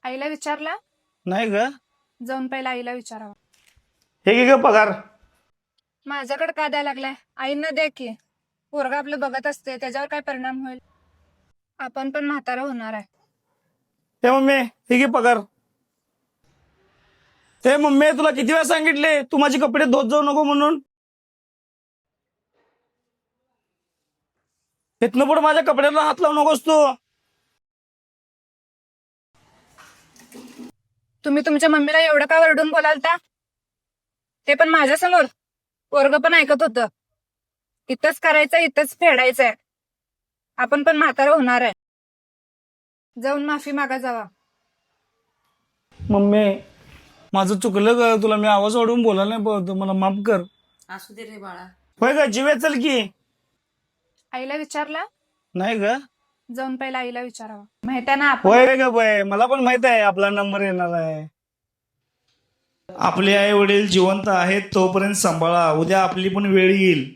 आईला विचारला? नाही ग. जाऊन पहिला आईला विचारावं. हे घे ग पगार. माझ्याकडे का द्यायला लागलाय? आईनं दे की. पोरगा आपलं बघत असते, त्याच्यावर काय परिणाम होईल? आपण पण म्हातारा होणार आहे. हे मम्मी हे घे पगार. हे मम्मी तुला किती वेळा सांगितले तू माझे कपडे धुत जाऊ नको म्हणून. इथनं पुढे माझ्या कपड्याला हात लावू नकोस तू. तुम्ही तुमच्या मम्मीला एवढं का वरडून बोलालता? ते पण माझ्या समोर. पोरग पण ऐकत होतं. इथंच करायचं, इथंच फेडायचंय. आपण पण म्हातारा होणार आहे. जाऊन माफी मागा जावा. मम्मी माझं चुकलं ग, तुला मी आवाज वाढवून बोलायला नाही पाहतो, मला माफ कर. असू दे रे बाळा. होय ग जीवे चल की. आईला विचारला? नाही ग. जाऊन पहिला आईला विचारावं. माहित आहे ना आपण. होय ग बाय, मला पण माहित आहे आपला नंबर येणार आहे. आपले आई वडील जिवंत आहेत तोपर्यंत सांभाळा, उद्या आपली पण वेळ येईल.